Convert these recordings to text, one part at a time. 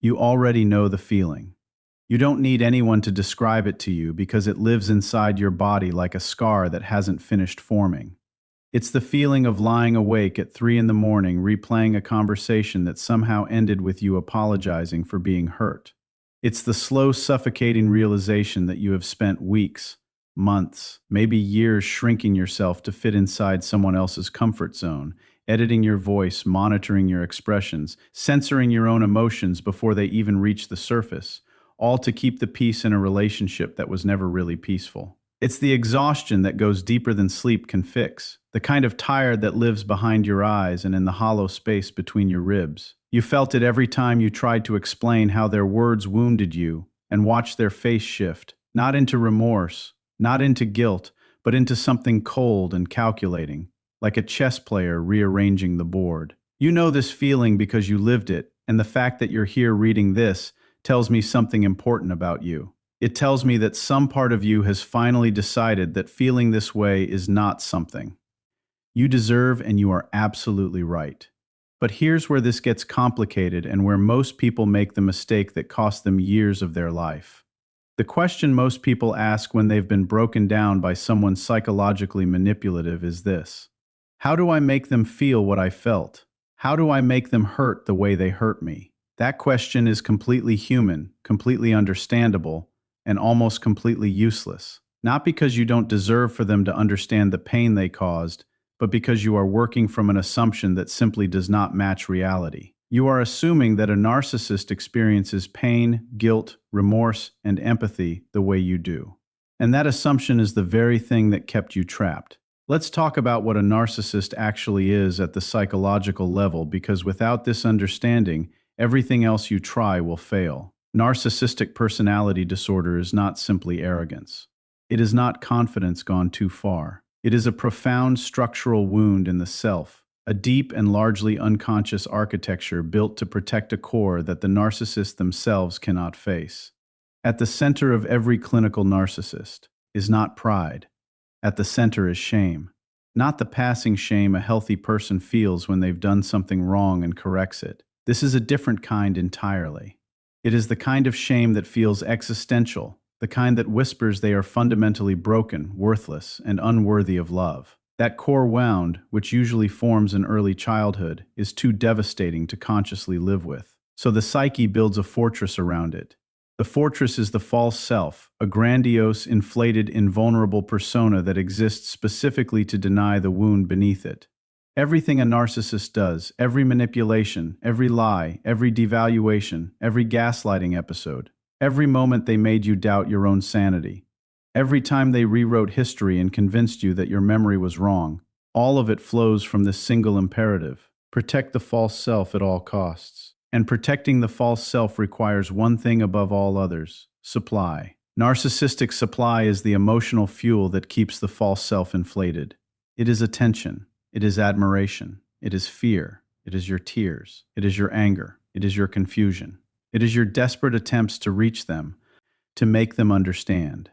You already know the feeling. You don't need anyone to describe it to you because it lives inside your body like a scar that hasn't finished forming. It's the feeling of lying awake at 3 in the morning replaying a conversation that somehow ended with you apologizing for being hurt. It's the slow, suffocating realization that you have spent weeks, months, maybe years shrinking yourself to fit inside someone else's comfort zone, editing your voice, monitoring your expressions, censoring your own emotions before they even reach the surface, all to keep the peace in a relationship that was never really peaceful. It's the exhaustion that goes deeper than sleep can fix, the kind of tired that lives behind your eyes and in the hollow space between your ribs. You felt it every time you tried to explain how their words wounded you and watched their face shift, not into remorse, not into guilt, but into something cold and calculating, like a chess player rearranging the board. You know this feeling because you lived it, and the fact that you're here reading this tells me something important about you. It tells me that some part of you has finally decided that feeling this way is not something you deserve, and you are absolutely right. But here's where this gets complicated and where most people make the mistake that costs them years of their life. The question most people ask when they've been broken down by someone psychologically manipulative is this: how do I make them feel what I felt? How do I make them hurt the way they hurt me? That question is completely human, completely understandable, and almost completely useless. Not because you don't deserve for them to understand the pain they caused, but because you are working from an assumption that simply does not match reality. You are assuming that a narcissist experiences pain, guilt, remorse, and empathy the way you do. And that assumption is the very thing that kept you trapped. Let's talk about what a narcissist actually is at the psychological level, because without this understanding, everything else you try will fail. Narcissistic personality disorder is not simply arrogance. It is not confidence gone too far. It is a profound structural wound in the self, a deep and largely unconscious architecture built to protect a core that the narcissists themselves cannot face. At the center of every clinical narcissist is not pride. At the center is shame. Not the passing shame a healthy person feels when they've done something wrong and corrects it. This is a different kind entirely. It is the kind of shame that feels existential, the kind that whispers they are fundamentally broken, worthless, and unworthy of love. That core wound, which usually forms in early childhood, is too devastating to consciously live with. So the psyche builds a fortress around it. The fortress is the false self, a grandiose, inflated, invulnerable persona that exists specifically to deny the wound beneath it. Everything a narcissist does, every manipulation, every lie, every devaluation, every gaslighting episode, every moment they made you doubt your own sanity, every time they rewrote history and convinced you that your memory was wrong, all of it flows from this single imperative: protect the false self at all costs. And protecting the false self requires one thing above all others: supply. Narcissistic supply is the emotional fuel that keeps the false self inflated. It is attention. It is admiration. It is fear. It is your tears. It is your anger. It is your confusion. It is your desperate attempts to reach them, to make them understand.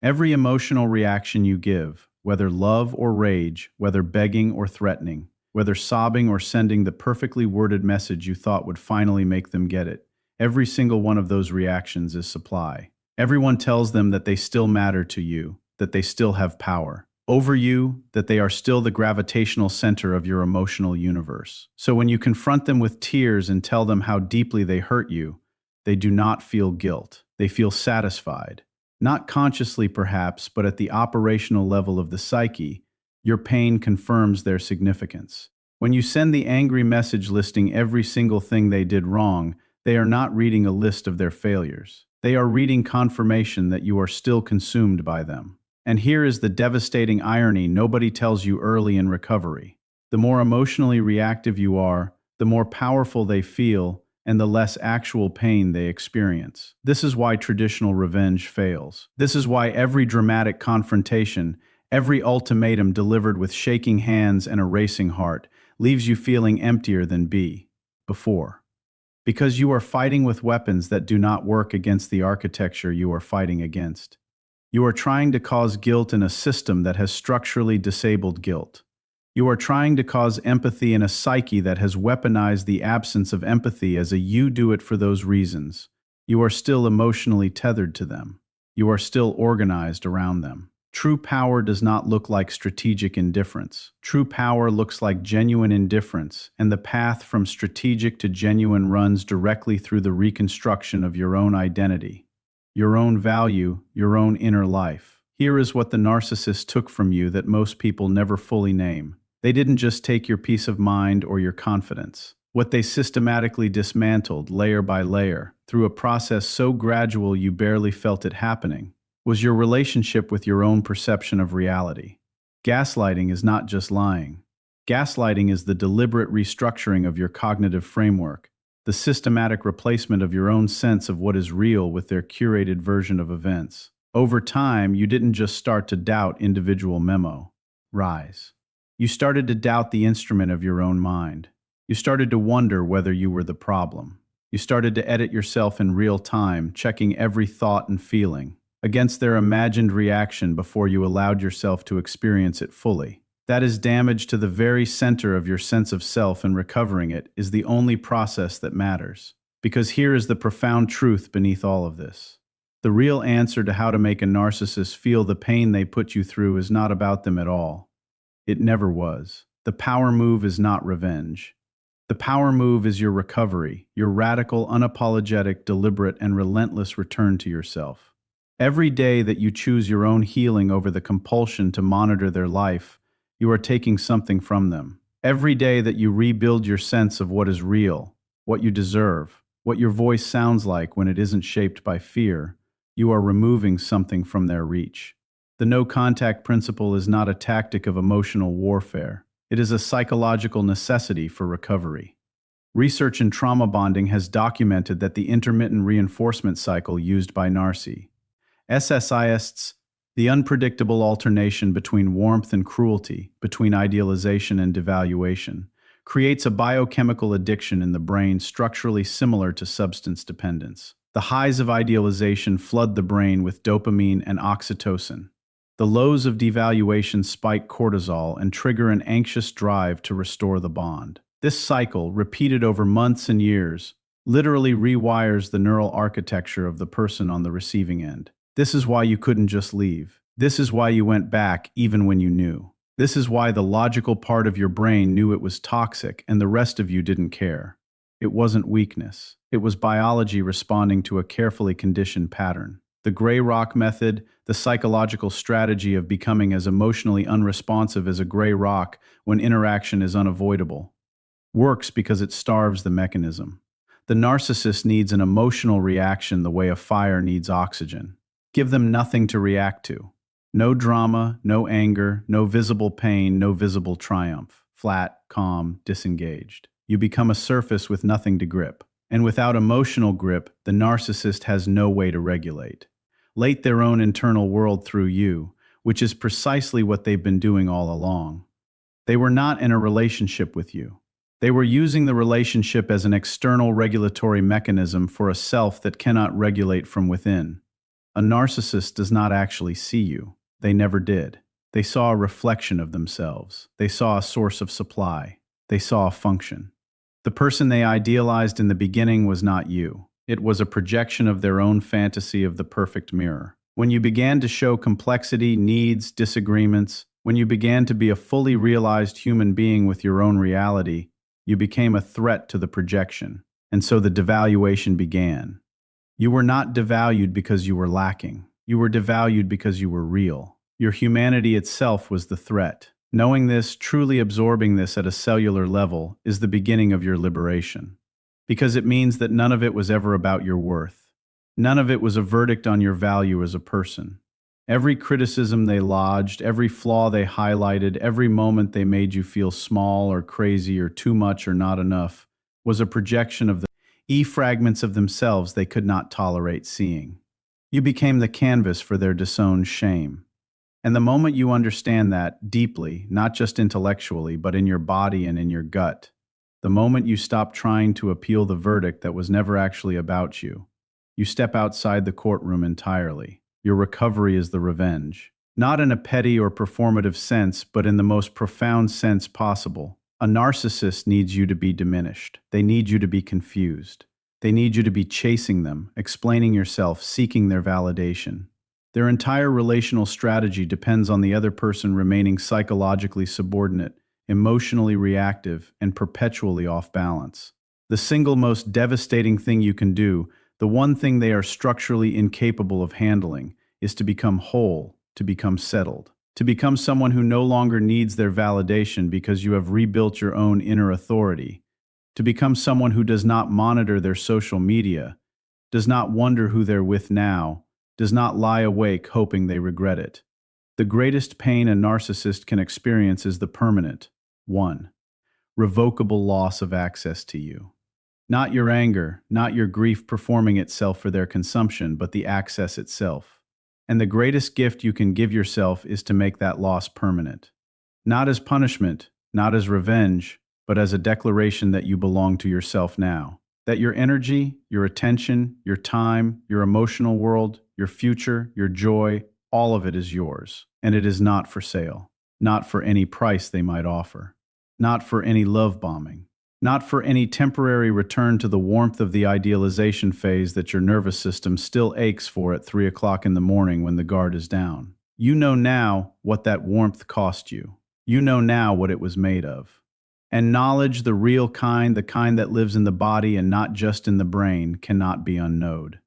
Every emotional reaction you give, whether love or rage, whether begging or threatening, whether sobbing or sending the perfectly worded message you thought would finally make them get it, every single one of those reactions is supply. Everyone tells them that they still matter to you, that they still have power over you, that they are still the gravitational center of your emotional universe. So when you confront them with tears and tell them how deeply they hurt you, they do not feel guilt. They feel satisfied. Not consciously perhaps, but at the operational level of the psyche, your pain confirms their significance. When you send the angry message listing every single thing they did wrong, they are not reading a list of their failures. They are reading confirmation that you are still consumed by them. And here is the devastating irony nobody tells you early in recovery. The more emotionally reactive you are, the more powerful they feel, and the less actual pain they experience. This is why traditional revenge fails. This is why every dramatic confrontation, every ultimatum delivered with shaking hands and a racing heart, leaves you feeling emptier than before. Because you are fighting with weapons that do not work against the architecture you are fighting against. You are trying to cause guilt in a system that has structurally disabled guilt. You are trying to cause empathy in a psyche that has weaponized the absence of empathy as a "you do it for those reasons." You are still emotionally tethered to them. You are still organized around them. True power does not look like strategic indifference. True power looks like genuine indifference, and the path from strategic to genuine runs directly through the reconstruction of your own identity, your own value, your own inner life. Here is what the narcissist took from you that most people never fully name. They didn't just take your peace of mind or your confidence. What they systematically dismantled, layer by layer, through a process so gradual you barely felt it happening, was your relationship with your own perception of reality. Gaslighting is not just lying. Gaslighting is the deliberate restructuring of your cognitive framework, the systematic replacement of your own sense of what is real with their curated version of events. Over time, you didn't just start to doubt individual rise. You started to doubt the instrument of your own mind. You started to wonder whether you were the problem. You started to edit yourself in real time, checking every thought and feeling against their imagined reaction before you allowed yourself to experience it fully. That is damage to the very center of your sense of self, and recovering it is the only process that matters. Because here is the profound truth beneath all of this. The real answer to how to make a narcissist feel the pain they put you through is not about them at all. It never was. The power move is not revenge. The power move is your recovery, your radical, unapologetic, deliberate, and relentless return to yourself. Every day that you choose your own healing over the compulsion to monitor their life, you are taking something from them. Every day that you rebuild your sense of what is real, what you deserve, what your voice sounds like when it isn't shaped by fear, you are removing something from their reach. The no-contact principle is not a tactic of emotional warfare. It is a psychological necessity for recovery. Research in trauma bonding has documented that the intermittent reinforcement cycle used by narcissists, the unpredictable alternation between warmth and cruelty, between idealization and devaluation, creates a biochemical addiction in the brain structurally similar to substance dependence. The highs of idealization flood the brain with dopamine and oxytocin. The lows of devaluation spike cortisol and trigger an anxious drive to restore the bond. This cycle, repeated over months and years, literally rewires the neural architecture of the person on the receiving end. This is why you couldn't just leave. This is why you went back even when you knew. This is why the logical part of your brain knew it was toxic and the rest of you didn't care. It wasn't weakness. It was biology responding to a carefully conditioned pattern. The gray rock method, the psychological strategy of becoming as emotionally unresponsive as a gray rock when interaction is unavoidable, works because it starves the mechanism. The narcissist needs an emotional reaction the way a fire needs oxygen. Give them nothing to react to. No drama, no anger, no visible pain, no visible triumph. Flat, calm, disengaged. You become a surface with nothing to grip. And without emotional grip, the narcissist has no way to regulate. Late their own internal world through you, which is precisely what they've been doing all along. They were not in a relationship with you. They were using the relationship as an external regulatory mechanism for a self that cannot regulate from within. A narcissist does not actually see you. They never did. They saw a reflection of themselves. They saw a source of supply. They saw a function. The person they idealized in the beginning was not you. It was a projection of their own fantasy of the perfect mirror. When you began to show complexity, needs, disagreements, when you began to be a fully realized human being with your own reality, you became a threat to the projection. And so the devaluation began. You were not devalued because you were lacking. You were devalued because you were real. Your humanity itself was the threat. Knowing this, truly absorbing this at a cellular level, is the beginning of your liberation. Because it means that none of it was ever about your worth. None of it was a verdict on your value as a person. Every criticism they lodged, every flaw they highlighted, every moment they made you feel small or crazy or too much or not enough, was a projection of the fragments of themselves they could not tolerate seeing. You became the canvas for their disowned shame. And the moment you understand that deeply, not just intellectually, but in your body and in your gut, the moment you stop trying to appeal the verdict that was never actually about you, you step outside the courtroom entirely. Your recovery is the revenge. Not in a petty or performative sense, but in the most profound sense possible. A narcissist needs you to be diminished. They need you to be confused. They need you to be chasing them, explaining yourself, seeking their validation. Their entire relational strategy depends on the other person remaining psychologically subordinate, emotionally reactive, and perpetually off balance. The single most devastating thing you can do, the one thing they are structurally incapable of handling, is to become whole, to become settled, to become someone who no longer needs their validation because you have rebuilt your own inner authority, to become someone who does not monitor their social media, does not wonder who they're with now, does not lie awake hoping they regret it. The greatest pain a narcissist can experience is the permanent, 1. Revocable loss of access to you. Not your anger, not your grief performing itself for their consumption, but the access itself. And the greatest gift you can give yourself is to make that loss permanent. Not as punishment, not as revenge, but as a declaration that you belong to yourself now. That your energy, your attention, your time, your emotional world, your future, your joy, all of it is yours. And it is not for sale. Not for any price they might offer. Not for any love bombing. Not for any temporary return to the warmth of the idealization phase that your nervous system still aches for at 3 o'clock in the morning when the guard is down. You know now what that warmth cost you. You know now what it was made of. And knowledge, the real kind, the kind that lives in the body and not just in the brain, cannot be unknowed.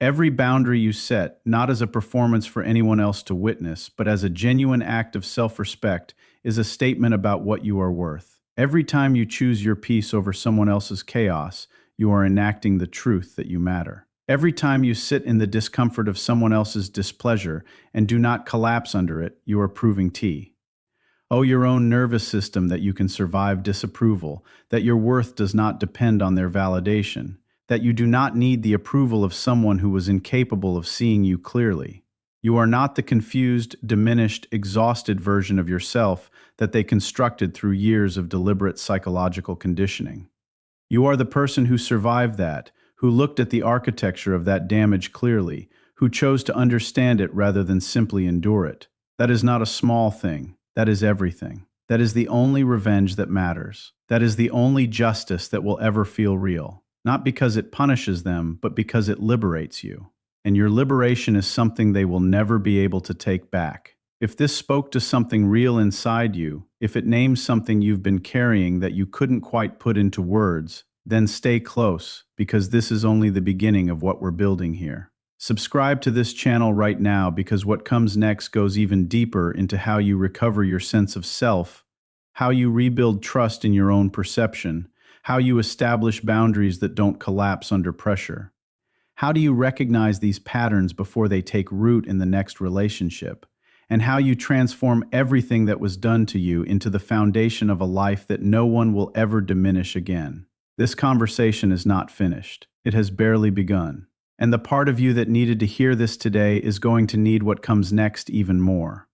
Every boundary you set, not as a performance for anyone else to witness, but as a genuine act of self-respect, is a statement about what you are worth. Every time you choose your peace over someone else's chaos, you are enacting the truth that you matter. Every time you sit in the discomfort of someone else's displeasure and do not collapse under it, you are proving T. Owe your own nervous system that you can survive disapproval, that your worth does not depend on their validation, that you do not need the approval of someone who was incapable of seeing you clearly. You are not the confused, diminished, exhausted version of yourself that they constructed through years of deliberate psychological conditioning. You are the person who survived that, who looked at the architecture of that damage clearly, who chose to understand it rather than simply endure it. That is not a small thing. That is everything. That is the only revenge that matters. That is the only justice that will ever feel real. Not because it punishes them, but because it liberates you. And your liberation is something they will never be able to take back. If this spoke to something real inside you, if it names something you've been carrying that you couldn't quite put into words, then stay close, because this is only the beginning of what we're building here. Subscribe to this channel right now, because what comes next goes even deeper into how you recover your sense of self, how you rebuild trust in your own perception, how you establish boundaries that don't collapse under pressure. How do you recognize these patterns before they take root in the next relationship? And how you transform everything that was done to you into the foundation of a life that no one will ever diminish again. This conversation is not finished. It has barely begun. And the part of you that needed to hear this today is going to need what comes next even more.